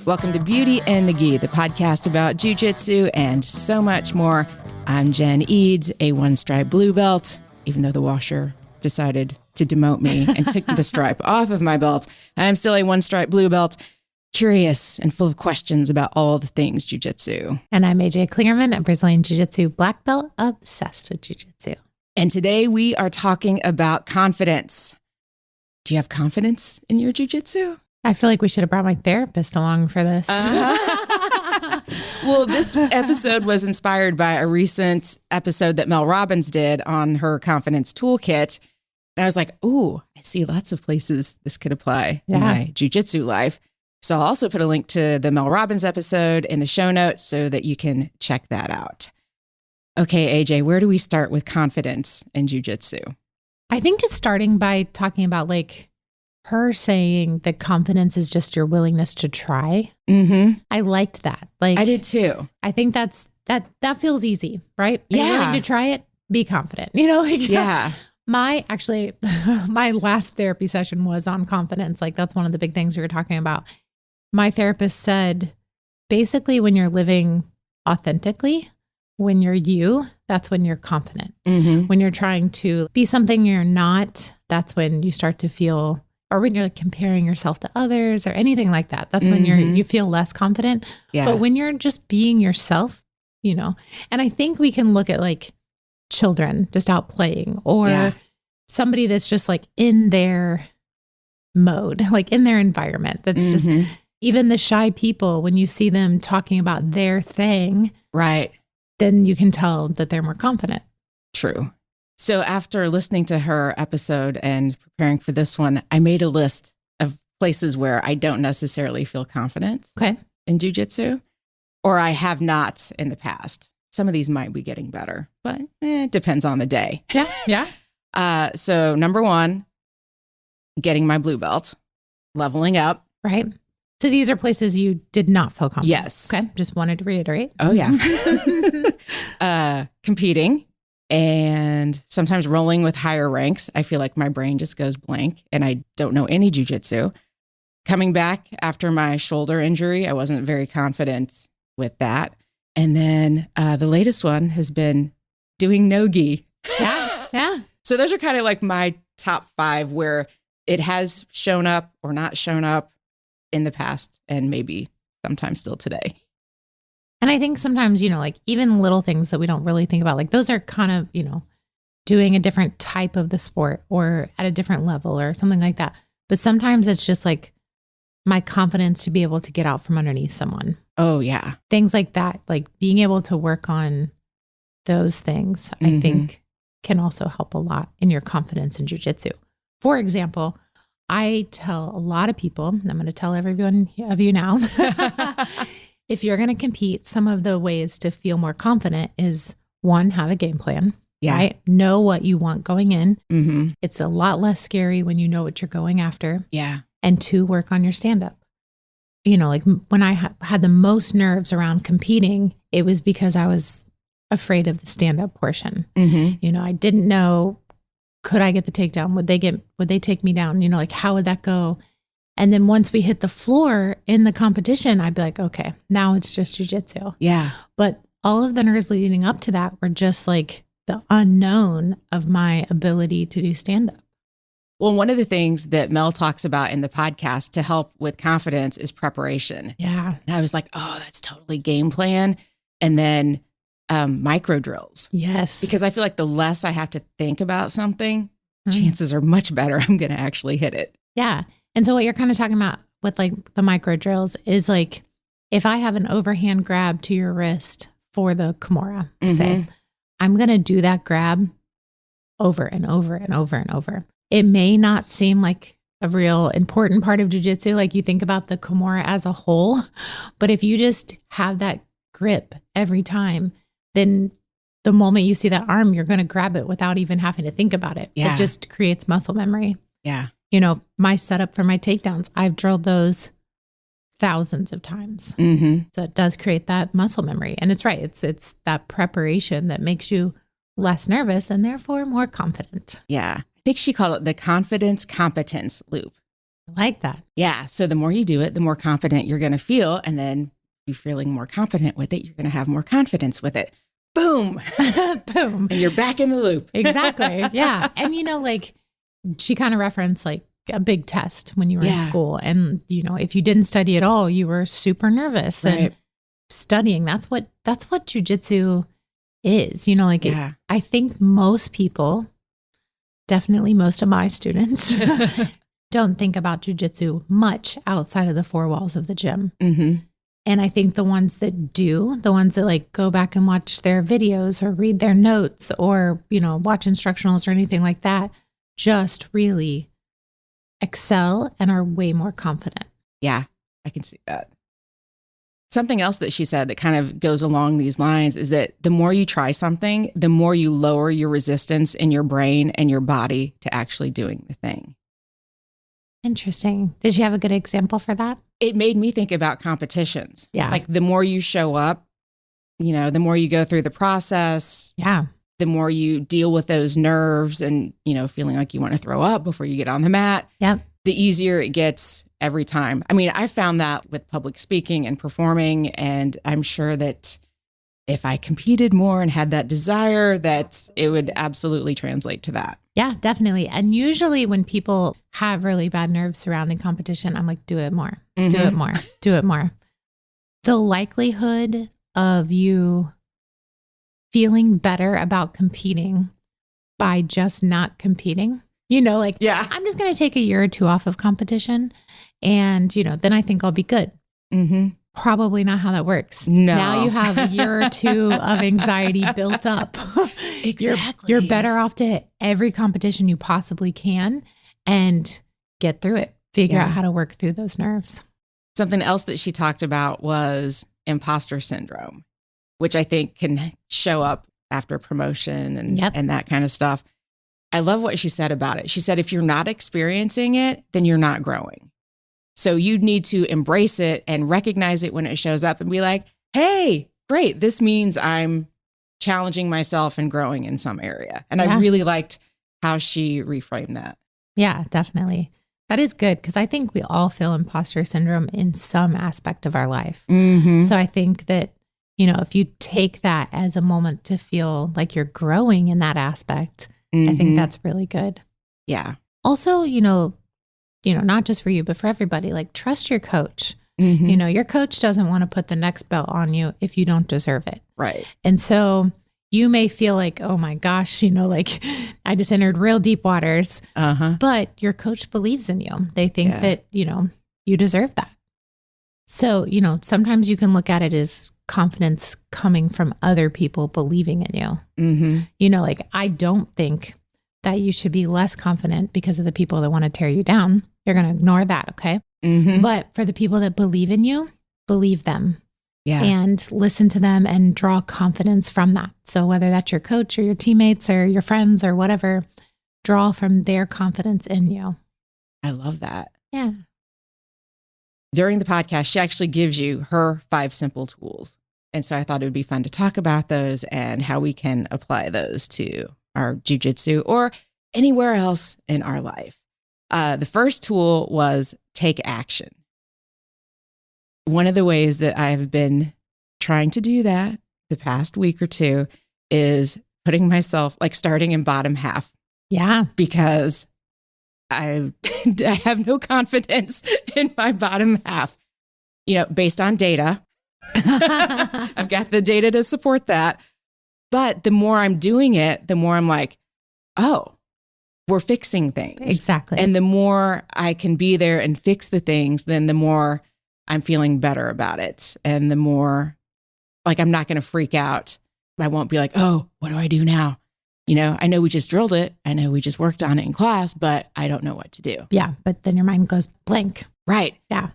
Welcome to Beauty and the Gi, the podcast about Jiu Jitsu and so much more. I'm Jen Eads, a one-stripe blue belt, even though the washer decided to demote me and took the stripe off of my belt. I'm still a one-stripe blue belt, curious and full of questions about all the things Jiu Jitsu. And I'm AJ Klingerman, a Brazilian Jiu Jitsu black belt, obsessed with Jiu Jitsu. And today we are talking about confidence. Do you have confidence in your Jiu Jitsu? I feel like we should have brought my therapist along for this. Well, this episode was inspired by a recent episode that Mel Robbins did on her confidence toolkit. And I was like, ooh, I see lots of places this could apply in my Jiu Jitsu life. So I'll also put a link to the Mel Robbins episode in the show notes so that you can check that out. Okay, AJ, where do we start with confidence in Jiu Jitsu? I think just starting by talking about like her saying that confidence is just your willingness to try. Mm-hmm. I liked that. Like I did too. I think that feels easy, right? Yeah. Are you willing to try it? Be confident. You know, like yeah. My last therapy session was on confidence. Like that's one of the big things we were talking about. My therapist said, basically, when you're living authentically, when you're you, that's when you're confident. Mm-hmm. When you're trying to be something you're not, that's when you start to feel, or when you're like comparing yourself to others or anything like that, that's when you feel less confident. Yeah. But when you're just being yourself, you know, and I think we can look at like children just out playing or somebody that's just like in their mode, like in their environment. That's just even the shy people, when you see them talking about their thing, right, then you can tell that they're more confident. True. So after listening to her episode and preparing for this one, I made a list of places where I don't necessarily feel confident in Jiu Jitsu, or I have not in the past. Some of these might be getting better, but it depends on the day. Yeah. So number one, getting my blue belt, leveling up. Right. So these are places you did not feel confident. Yes. Okay. Just wanted to reiterate. Oh, yeah. Competing and sometimes rolling with higher ranks. I feel like my brain just goes blank and I don't know any jiu-jitsu. Coming back after my shoulder injury, I wasn't very confident with that. And then the latest one has been doing no-gi. Yeah. So those are kind of like my top 5 where it has shown up or not shown up in the past and maybe sometimes still today. And I think sometimes, you know, like even little things that we don't really think about, like those are kind of, you know, doing a different type of the sport or at a different level or something like that. But sometimes it's just like my confidence to be able to get out from underneath someone. Oh, yeah. Things like that, like being able to work on those things, I think can also help a lot in your confidence in Jiu Jitsu. For example, I tell a lot of people, and I'm going to tell everyone of you now, if you're going to compete, some of the ways to feel more confident is 1, have a game plan, right? Know what you want going in. Mm-hmm. It's a lot less scary when you know what you're going after. Yeah. And 2, work on your stand-up. You know, like when I had the most nerves around competing, it was because I was afraid of the stand-up portion. Mm-hmm. You know, I didn't know, could I get the takedown? Would they take me down? You know, like how would that go? And then once we hit the floor in the competition, I'd be like, okay, now it's just jiu-jitsu. Yeah. But all of the nerves leading up to that were just like the unknown of my ability to do stand-up. Well, one of the things that Mel talks about in the podcast to help with confidence is preparation. Yeah. And I was like, oh, that's totally game plan. And then micro drills. Yes. Because I feel like the less I have to think about something, chances are much better I'm going to actually hit it. Yeah. And so what you're kind of talking about with like the micro drills is like, if I have an overhand grab to your wrist for the Kimura, say, I'm going to do that grab over and over and over and over. It may not seem like a real important part of jiu-jitsu, like you think about the Kimura as a whole, but if you just have that grip every time, then the moment you see that arm, you're going to grab it without even having to think about it. Yeah. It just creates muscle memory. Yeah. You know, my setup for my takedowns, I've drilled those thousands of times. Mm-hmm. So it does create that muscle memory. And it's right. It's that preparation that makes you less nervous and therefore more confident. Yeah. I think she called it the confidence competence loop. I like that. Yeah. So the more you do it, the more confident you're going to feel. And then you're feeling more confident with it, you're going to have more confidence with it. Boom. Boom. And you're back in the loop. Exactly. Yeah. And, like she kind of referenced like a big test when you were in school. And, if you didn't study at all, you were super nervous. Right. And studying, that's what jujitsu is. I think most people, definitely most of my students, don't think about jujitsu much outside of the four walls of the gym. Mm-hmm. And I think the ones that do, the ones that like go back and watch their videos or read their notes or, watch instructionals or anything like that, just really excel and are way more confident. Yeah, I can see that. Something else that she said that kind of goes along these lines is that the more you try something, the more you lower your resistance in your brain and your body to actually doing the thing. Interesting. Did she have a good example for that? It made me think about competitions. Yeah. Like the more you show up, the more you go through the process. Yeah. The more you deal with those nerves and, feeling like you want to throw up before you get on the mat. Yep. The easier it gets every time. I mean, I found that with public speaking and performing, and I'm sure that if I competed more and had that desire, that it would absolutely translate to that. Yeah, definitely. And usually when people have really bad nerves surrounding competition, I'm like, do it more, do it more, do it more. The likelihood of you feeling better about competing by just not competing, I'm just going to take a year or two off of competition and, then I think I'll be good. Mm-hmm. Probably not how that works. No. Now you have a year or two of anxiety built up. Exactly. You're better off to hit every competition you possibly can and get through it. Figure out how to work through those nerves. Something else that she talked about was imposter syndrome, which I think can show up after promotion and that kind of stuff. I love what she said about it. She said, if you're not experiencing it, then you're not growing. So you need to embrace it and recognize it when it shows up and be like, hey, great. This means I'm challenging myself and growing in some area. And I really liked how she reframed that. Yeah, definitely. That is good because I think we all feel imposter syndrome in some aspect of our life. Mm-hmm. So I think that, if you take that as a moment to feel like you're growing in that aspect, I think that's really good. Yeah. Also, not just for you, but for everybody, like trust your coach. Mm-hmm. Your coach doesn't want to put the next belt on you if you don't deserve it. Right. And so you may feel like, oh my gosh, like I just entered real deep waters, but your coach believes in you. They think that, you deserve that. So, sometimes you can look at it as confidence coming from other people believing in you. Mm-hmm. I don't think that you should be less confident because of the people that want to tear you down. You're going to ignore that. Okay. Mm-hmm. But for the people that believe in you, believe them. Yeah. And listen to them and draw confidence from that. So whether that's your coach or your teammates or your friends or whatever, draw from their confidence in you. I love that. Yeah. During the podcast, she actually gives you her 5 simple tools. And so I thought it would be fun to talk about those and how we can apply those to our jiu-jitsu or anywhere else in our life. The first tool was take action. One of the ways that I've been trying to do that the past week or two is putting myself starting in bottom half. Yeah. Because I have no confidence in my bottom half, based on data. I've got the data to support that. But the more I'm doing it, the more I'm like, oh, we're fixing things. Exactly. And the more I can be there and fix the things, then the more I'm feeling better about it. And the more I'm not going to freak out. I won't be like, oh, what do I do now? I know we just drilled it. I know we just worked on it in class, but I don't know what to do. Yeah. But then your mind goes blank. Right. Yeah.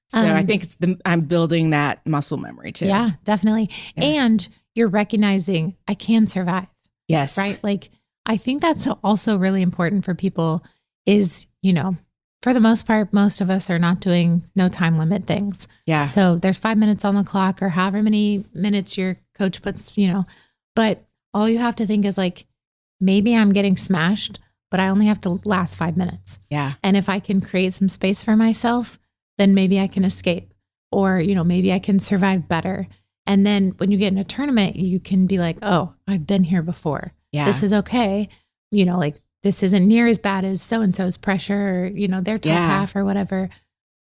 So I think I'm building that muscle memory too. Yeah, definitely. Yeah. And you're recognizing I can survive. Yes. Right. I think that's also really important for people is, for the most part, most of us are not doing no time limit things. Yeah. So there's 5 minutes on the clock or however many minutes your coach puts, but all you have to think is maybe I'm getting smashed, but I only have to last 5 minutes. Yeah. And if I can create some space for myself, then maybe I can escape, or, maybe I can survive better. And then when you get in a tournament, you can be like, oh, I've been here before. Yeah. This is okay. Like this isn't near as bad as so-and-so's pressure, or, their top half or whatever.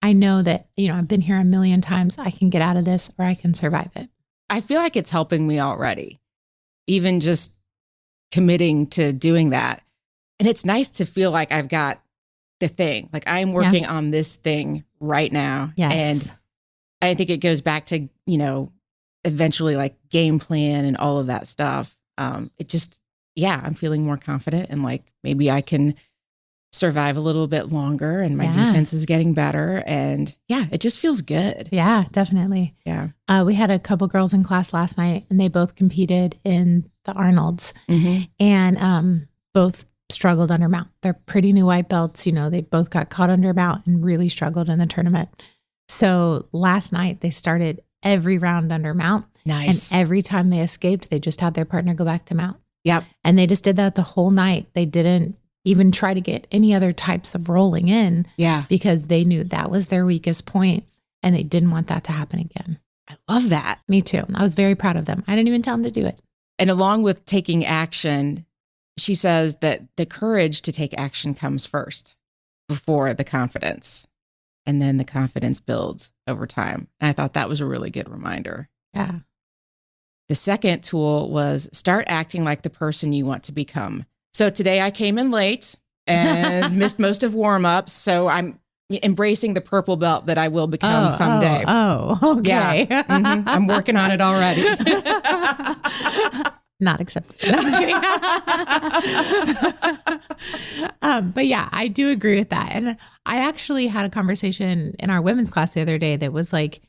I know that, I've been here a million times. I can get out of this, or I can survive it. I feel like it's helping me already, even just committing to doing that. And it's nice to feel like I've got the thing, like I'm working on this thing right now. Yes. And I think it goes back to, eventually like game plan and all of that stuff. It just, I'm feeling more confident, and like maybe I can survive a little bit longer, and my defense is getting better. And it just feels good. Yeah, definitely. Yeah. We had a couple girls in class last night, and they both competed in the Arnold's, and both struggled under mount. They're pretty new white belts. They both got caught under mount and really struggled in the tournament. So last night they started every round under mount. Nice. And every time they escaped, they just had their partner go back to mount. Yep. And they just did that the whole night. They didn't even try to get any other types of rolling in. Yeah. Because they knew that was their weakest point, and they didn't want that to happen again. I love that. Me too. I was very proud of them. I didn't even tell them to do it. And along with taking action, she says that the courage to take action comes first before the confidence. And then the confidence builds over time. And I thought that was a really good reminder. Yeah. The second tool was start acting like the person you want to become. So today I came in late and missed most of warm-ups. So I'm embracing the purple belt that I will become someday. Okay. Yeah. I'm working on it already. Not acceptable. No, I'm just kidding. But yeah, I do agree with that. And I actually had a conversation in our women's class the other day that was like,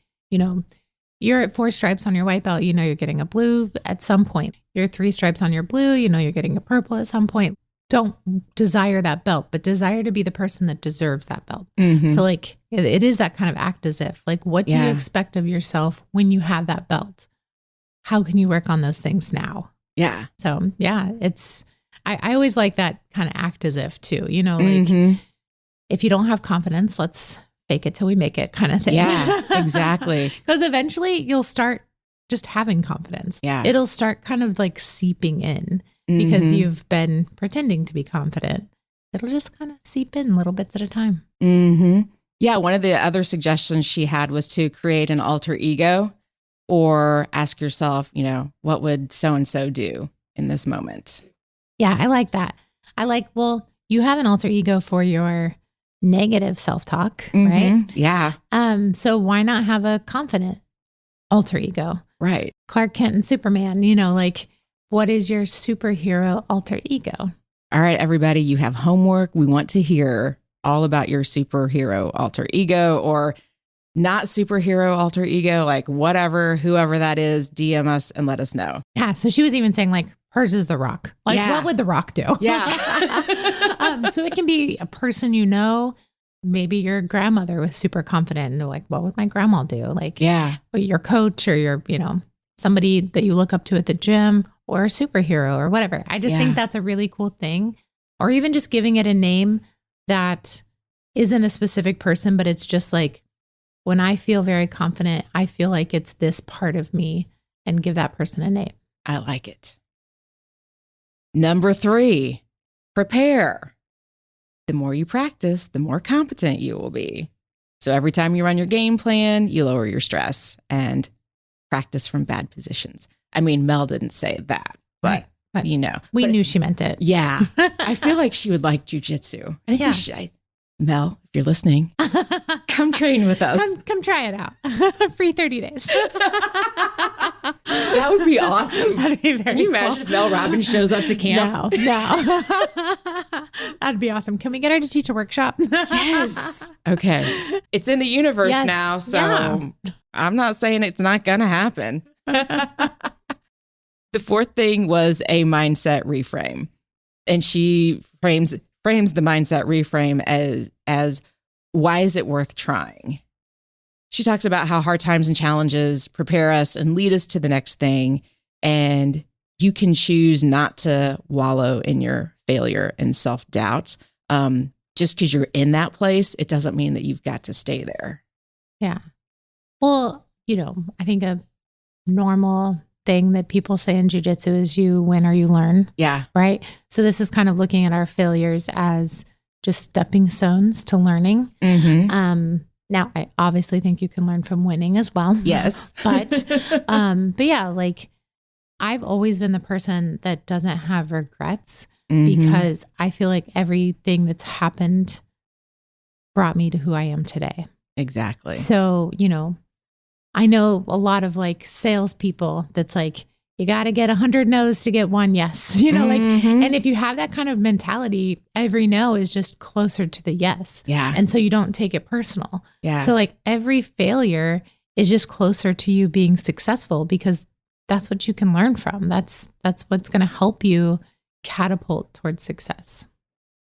you're at 4 stripes on your white belt, you're getting a blue at some point. You're 3 stripes on your blue, you're getting a purple at some point. Don't desire that belt, but desire to be the person that deserves that belt. So like, it is that kind of act as if, like, what do you expect of yourself when you have that belt? How can you work on those things now? Yeah. So I always like that kind of act as if too, like if you don't have confidence, let's fake it till we make it kind of thing. Yeah, exactly. Because eventually you'll start just having confidence. Yeah. It'll start kind of like seeping in because you've been pretending to be confident. It'll just kind of seep in little bits at a time. Yeah. One of the other suggestions she had was to create an alter ego. Or ask yourself, what would so-and-so do in this moment? Yeah, I like that. You have an alter ego for your negative self-talk, right? Yeah. So why not have a confident alter ego? Right. Clark Kent and Superman, like, what is your superhero alter ego? All right, everybody, you have homework. We want to hear all about your superhero alter ego, or not superhero alter ego, like whatever, whoever that is, DM us and let us know. Yeah. So she was even saying like hers is The Rock. Like what would The Rock do? Yeah. So it can be a person, maybe your grandmother was super confident and like, what would my grandma do? Like, or your coach, or your, somebody that you look up to at the gym, or a superhero or whatever. I just think that's a really cool thing. Or even just giving it a name that isn't a specific person, but it's just like, when I feel very confident, I feel like it's this part of me, and give that person a name. I like it. Number 3, prepare. The more you practice, the more competent you will be. So every time you run your game plan, you lower your stress and practice from bad positions. I mean, Mel didn't say that, but we knew she meant it. Yeah. I feel like she would like Jiu Jitsu. I think Mel, if you're listening, come train with us. Come try it out. Free 30 days. That would be awesome. That'd be very Can you imagine if Mel Robbins shows up to camp? No. That'd be awesome. Can we get her to teach a workshop? Yes. Okay. It's in the universe now, so I'm not saying it's not going to happen. The 4th thing was a mindset reframe. And she frames the mindset reframe as why is it worth trying? She talks about how hard times and challenges prepare us and lead us to the next thing. And you can choose not to wallow in your failure and self-doubt. Just because you're in that place, it doesn't mean that you've got to stay there. Yeah. Well, I think a normal thing that people say in jiu-jitsu is you win or you learn. Yeah. Right. So this is kind of looking at our failures as just stepping stones to learning. Mm-hmm. Now, I obviously think you can learn from winning as well. Yes. but yeah, like I've always been the person that doesn't have regrets because I feel like everything that's happened brought me to who I am today. Exactly. So, I know a lot of like salespeople that's like, you got to get 100 no's to get one yes, and if you have that kind of mentality, every no is just closer to the yes. Yeah. And so you don't take it personal. Yeah. So like every failure is just closer to you being successful because that's what you can learn from. That's what's going to help you catapult towards success.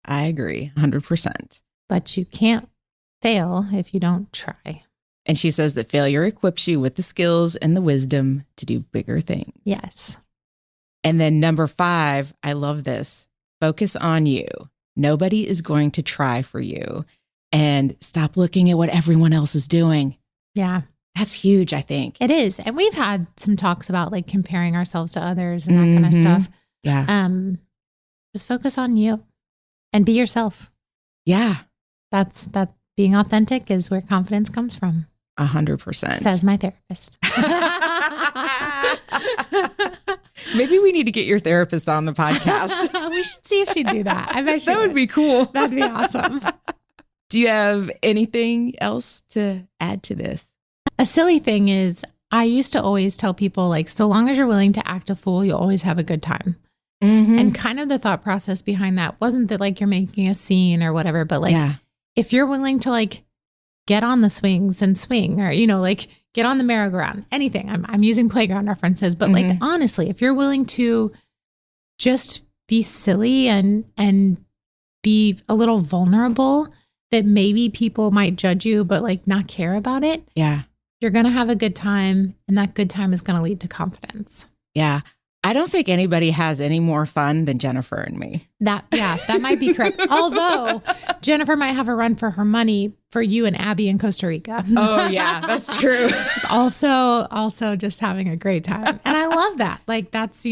I agree 100%. But you can't fail if you don't try. And she says that failure equips you with the skills and the wisdom to do bigger things. Yes. And then number 5, I love this. Focus on you. Nobody is going to try for you. And stop looking at what everyone else is doing. Yeah. That's huge, I think. It is. And we've had some talks about like comparing ourselves to others and that kind of stuff. Yeah. Just focus on you and be yourself. Yeah. That being authentic is where confidence comes from. 100%. Says my therapist. Maybe we need to get your therapist on the podcast. We should see if she'd do that. I bet she That would be cool. That'd be awesome. Do you have anything else to add to this? A silly thing is I used to always tell people like, so long as you're willing to act a fool, you'll always have a good time. And kind of the thought process behind that wasn't that like you're making a scene or whatever, but like if you're willing to like get on the swings and swing or, like get on the merry-go-round, anything. I'm using playground references, but like honestly, if you're willing to just be silly and be a little vulnerable that maybe people might judge you, but like not care about it. Yeah. You're going to have a good time and that good time is going to lead to confidence. Yeah. I don't think anybody has any more fun than Jennifer and me. That might be correct. Although Jennifer might have a run for her money for you and Abby in Costa Rica. Oh yeah, that's true. also just having a great time. And I love that. Like that's,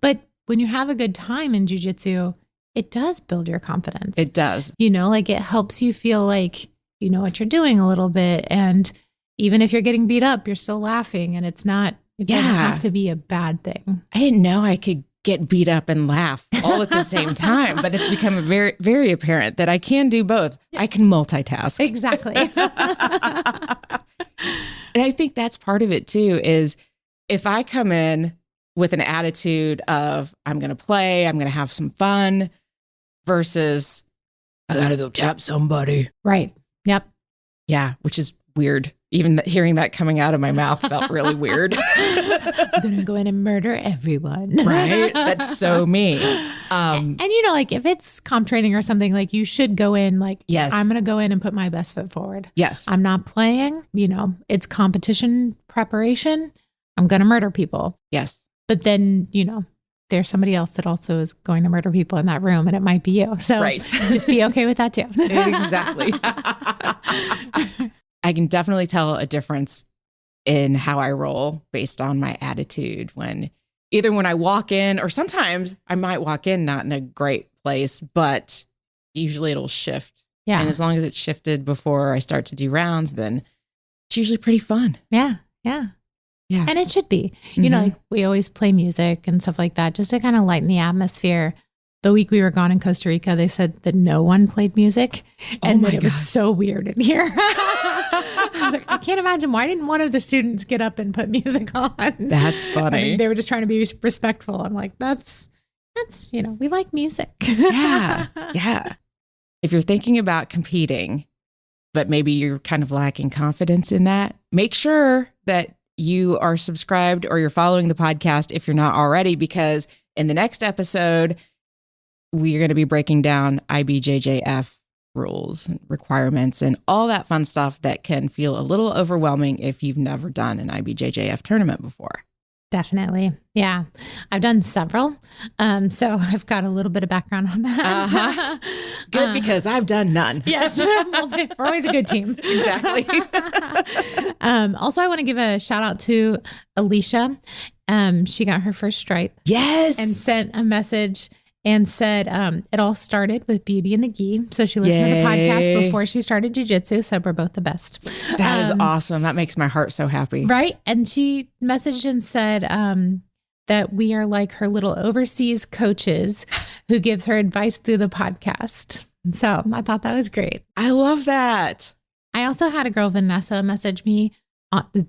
but when you have a good time in jiu-jitsu, it does build your confidence. It does. Like it helps you feel like you know what you're doing a little bit. And even if you're getting beat up, you're still laughing and it doesn't have to be a bad thing. I didn't know I could get beat up and laugh all at the same time, but it's become very, very apparent that I can do both. I can multitask. Exactly. And I think that's part of it too, is if I come in with an attitude of I'm going to play, I'm going to have some fun versus I got to go tap somebody. Right. Yep. Yeah. Which is weird. Even hearing that coming out of my mouth felt really weird. I'm going to go in and murder everyone. Right? That's so me. And like if it's comp training or something, like you should go in like, yes, I'm going to go in and put my best foot forward. Yes. I'm not playing, it's competition preparation. I'm going to murder people. Yes. But then, there's somebody else that also is going to murder people in that room and it might be you. So just be okay with that too. Exactly. I can definitely tell a difference in how I roll based on my attitude when I walk in, or sometimes I might walk in not in a great place, but usually it'll shift. Yeah. And as long as it's shifted before I start to do rounds, then it's usually pretty fun. Yeah. Yeah. Yeah. And it should be, like we always play music and stuff like that just to kind of lighten the atmosphere. The week we were gone in Costa Rica, they said that no one played music and that it was so weird in here. I was like, I can't imagine. Why didn't one of the students get up and put music on? That's funny. They were just trying to be respectful. I'm like, that's, we like music. Yeah. Yeah. If you're thinking about competing, but maybe you're kind of lacking confidence in that, make sure that you are subscribed or you're following the podcast if you're not already, because in the next episode, we're going to be breaking down IBJJF rules and requirements and all that fun stuff that can feel a little overwhelming if you've never done an IBJJF tournament before. Definitely. Yeah. I've done several. So I've got a little bit of background on that. Good, because I've done none. Yes. We're always a good team. Exactly. Also, I want to give a shout out to Alicia. She got her first stripe. Yes. And sent a message and said it all started with Beauty and the Gi. So she listened to the podcast before she started jiu-jitsu. So we're both the best. That is awesome. That makes my heart so happy. Right. And she messaged and said that we are like her little overseas coaches who gives her advice through the podcast. So I thought that was great. I love that. I also had a girl, Vanessa, message me.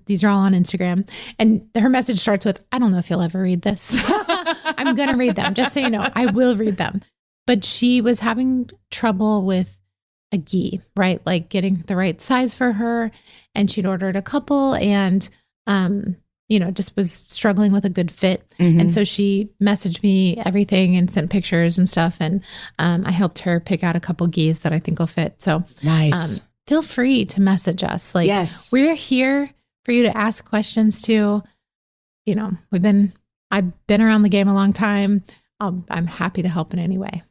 These are all on Instagram. And her message starts with, I don't know if you'll ever read this. I'm going to read them. Just so you know, I will read them. But she was having trouble with a gi, right? Like getting the right size for her. And she'd ordered a couple and, just was struggling with a good fit. Mm-hmm. And so she messaged me everything and sent pictures and stuff. And I helped her pick out a couple gis that I think will fit. So nice. Feel free to message us. Like, yes, we're here for you to ask questions to. I've been around the game a long time. I'm happy to help in any way.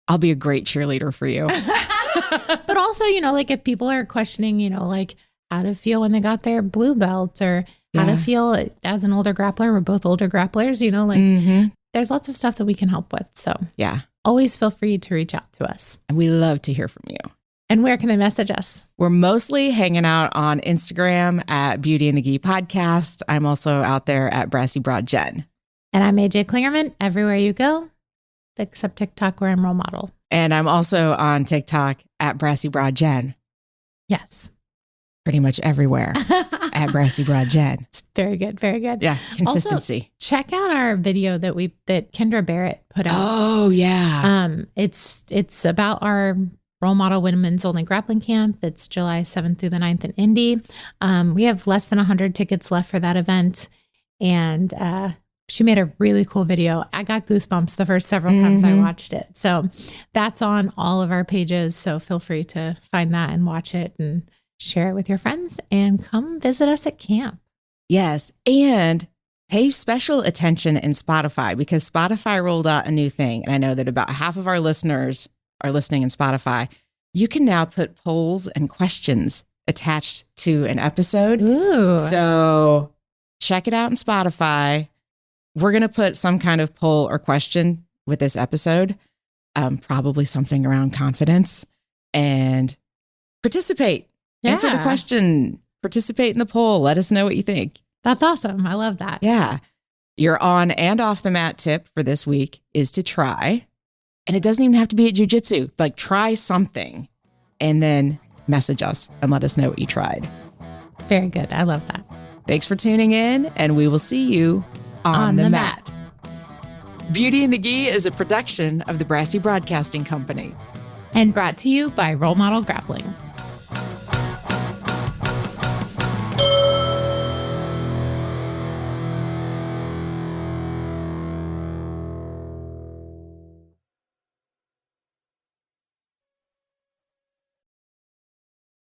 I'll be a great cheerleader for you. But also, like if people are questioning, like how to feel when they got their blue belt or how to feel as an older grappler. We're both older grapplers, there's lots of stuff that we can help with. So yeah, always feel free to reach out to us. And we love to hear from you. And where can they message us? We're mostly hanging out on Instagram at Beauty and the Gi Podcast. I'm also out there at Brassy Broad Jen. And I'm AJ Klingerman. Everywhere you go, except TikTok, where I'm role model. And I'm also on TikTok at Brassy Broad Jen. Yes. Pretty much everywhere at Brassy Broad Jen. Very good. Very good. Yeah. Consistency. Also, check out our video that Kendra Barrett put out. Oh yeah. It's about our role model women's only grappling camp. That's July 7th through the 9th in Indy. We have less than 100 tickets left for that event. And she made a really cool video. I got goosebumps the first several times I watched it. So that's on all of our pages. So feel free to find that and watch it and share it with your friends and come visit us at camp. Yes. And pay special attention in Spotify, because Spotify rolled out a new thing. And I know that about half of our listeners are listening in Spotify. You can now put polls and questions attached to an episode. Ooh. So check it out in Spotify. We're going to put some kind of poll or question with this episode, probably something around confidence, and participate. Yeah. Answer the question, participate in the poll. Let us know what you think. That's awesome. I love that. Yeah. Your on and off the mat tip for this week is to try. And it doesn't even have to be at jiu-jitsu. Like, try something and then message us and let us know what you tried. Very good. I love that. Thanks for tuning in, and we will see you on the mat. Beauty and the Gi is a production of the Brassy Broadcasting Company. And brought to you by Role Model Grappling.